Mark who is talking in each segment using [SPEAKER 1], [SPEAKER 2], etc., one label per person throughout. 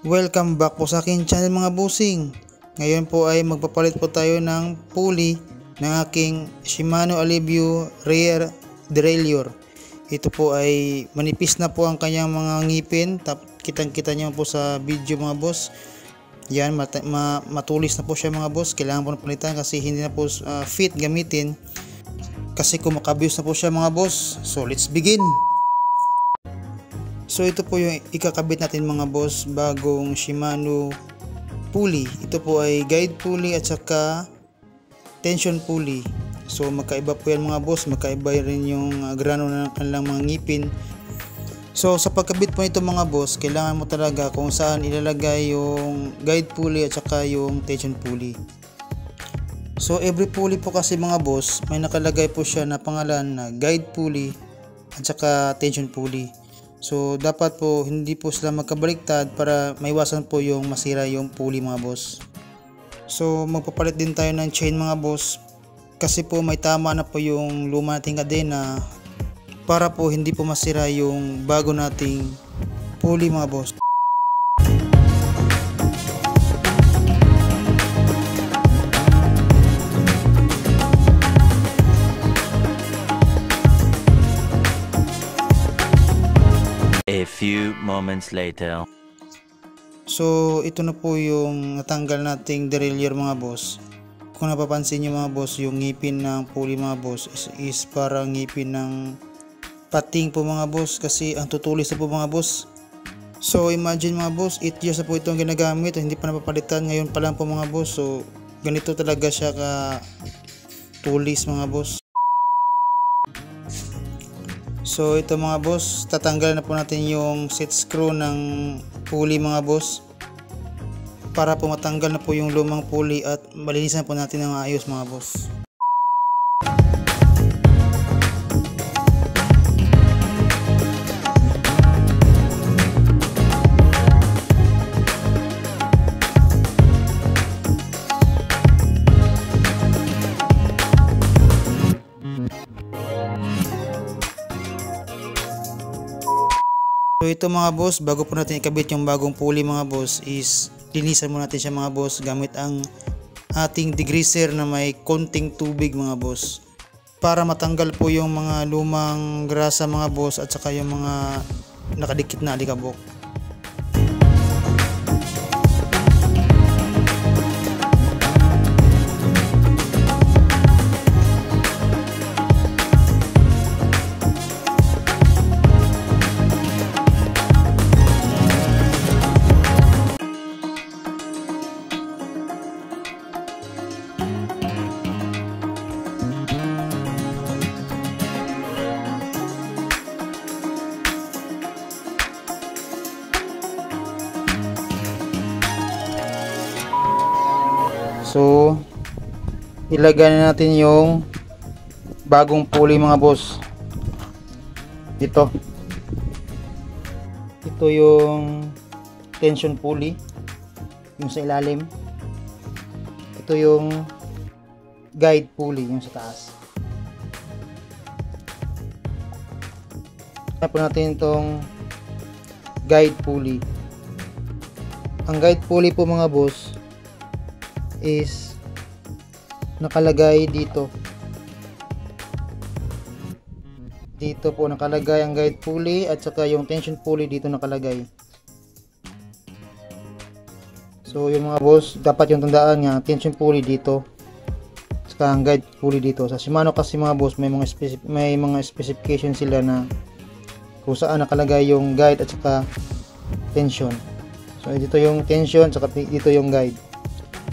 [SPEAKER 1] Welcome back po sa akin channel mga busing. Ngayon po ay magpapalit po tayo ng pulley ng aking Shimano Alivio Rear Derailleur. Ito po ay manipis na po ang kanyang mga ngipin. Kitang kita nyo po sa video mga boss. Yan, matulis na po siya mga boss. Kailangan po na palitan kasi hindi na po fit gamitin. Kasi kumakabuse na po siya mga boss. So let's begin. So ito po yung ikakabit natin mga boss, bagong Shimano pulley. Ito po ay guide pulley at saka tension pulley. So magkaiba po yan mga boss, magkaiba rin yung grano ng kanilang mga ngipin. So sa pagkabit po nito mga boss, kailangan mo talaga kung saan ilalagay yung guide pulley at saka yung tension pulley. So every pulley po kasi mga boss, may nakalagay po siya na pangalan na guide pulley at saka tension pulley. So dapat po hindi po sila magkabaliktad para maiwasan po yung masira yung pulley mga boss. So magpapalit din tayo ng chain mga boss kasi po may tama na po yung luma nating kadena para po hindi po masira yung bago nating pulley mga boss.
[SPEAKER 2] A few moments later.
[SPEAKER 1] So ito na po yung natanggal nating derailleur mga boss. Kung napapansin nyo mga boss, yung ngipin ng pulley mga boss is parang ngipin ng pating po mga boss kasi ang tutulis na po mga boss. So imagine mga boss, 8 years na po itong ginagamit, hindi pa napapalitan, ngayon pa lang po mga boss. So ganito talaga siya ka tulis mga boss. So ito mga boss, tatanggalin na po natin yung set screw ng pulley mga boss para po matanggal na po yung lumang pulley at malinisan po natin ng ayos mga boss. So ito mga boss, bago po natin ikabit yung bagong pulley mga boss is linisan muna natin siya mga boss gamit ang ating degreaser na may konting tubig mga boss para matanggal po yung mga lumang grasa mga boss at saka yung mga nakadikit na alikabok. So ilagay na natin yung bagong pulley mga boss dito. Ito yung tension pulley, yung sa ilalim. Ito yung guide pulley, yung sa taas. Tapos natin itong guide pulley. Ang guide pulley po mga boss is nakalagay dito po nakalagay ang guide pulley at saka yung tension pulley dito nakalagay. So yung mga boss, dapat yung tandaan nga tension pulley dito saka ang guide pulley dito. Sa Shimano kasi mga boss may mga specification sila na kung saan nakalagay yung guide at saka tension. So dito yung tension saka dito yung guide.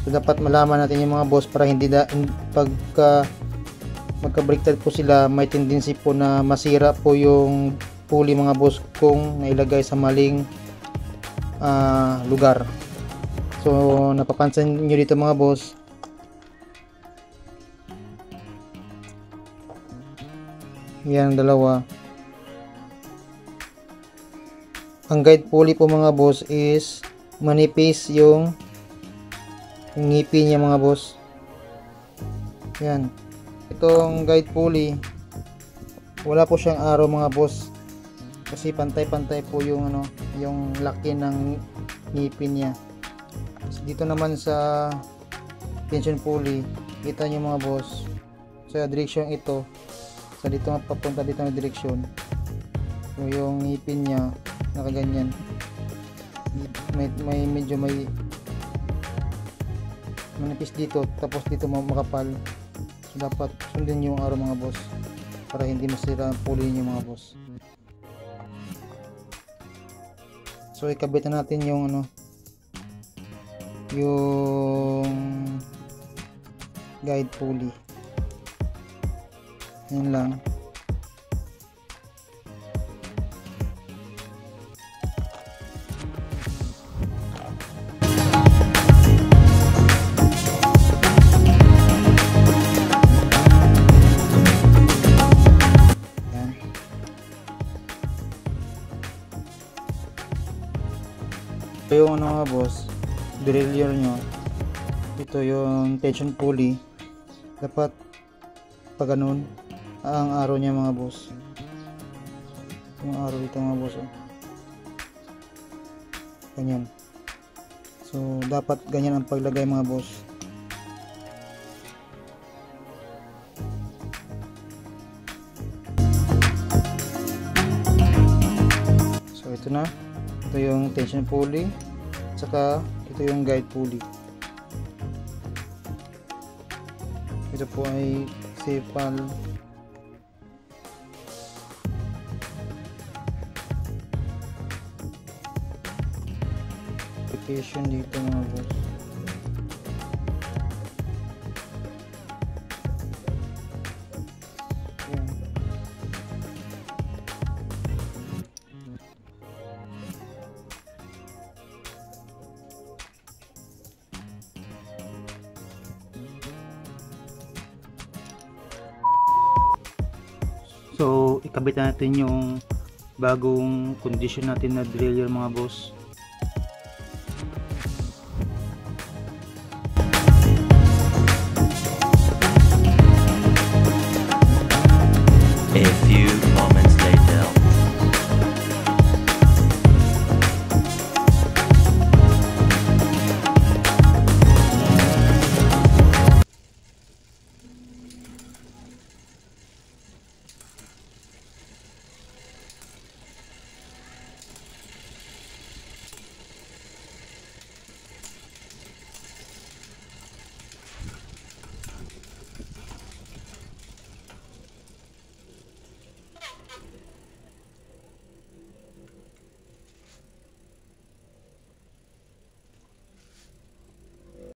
[SPEAKER 1] So dapat malaman natin yung mga boss para hindi pagka magkabaliktad po sila, may tendency po na masira po yung pulley mga boss kung nailagay sa maling lugar. So napapansin nyo dito mga boss, yan dalawa. Ang guide pulley po mga boss is manipis yung ngipin niya mga boss. Yan. Itong guide pulley wala po siyang arrow mga boss kasi pantay-pantay po yung yung laki ng ngipin niya. Dito naman sa tension pulley, kita nyo mga boss, sa direksyon ito, sa dito papunta dito na direksyon, so yung ngipin niya nakaganyan, may medyo may manipis dito, tapos dito makapal. So dapat sundin yung araw mga boss para hindi masira ang pulley niyo mga boss. So ikabit na natin yung yung guide pulley. Yan lang. Ito yung mga boss, derailleur nyo. Ito yung tension pulley. Dapat pag ganun ang araw niya mga boss. Yung araw dito mga boss, ganyan. So dapat ganyan ang paglagay mga boss. So ito na. Ito yung tension pulley, saka ito yung guide pulley. Ito po ay Cepal application dito mga boss. Yan. So ikabit natin yung bagong condition natin na derailleur mga boss.
[SPEAKER 2] A few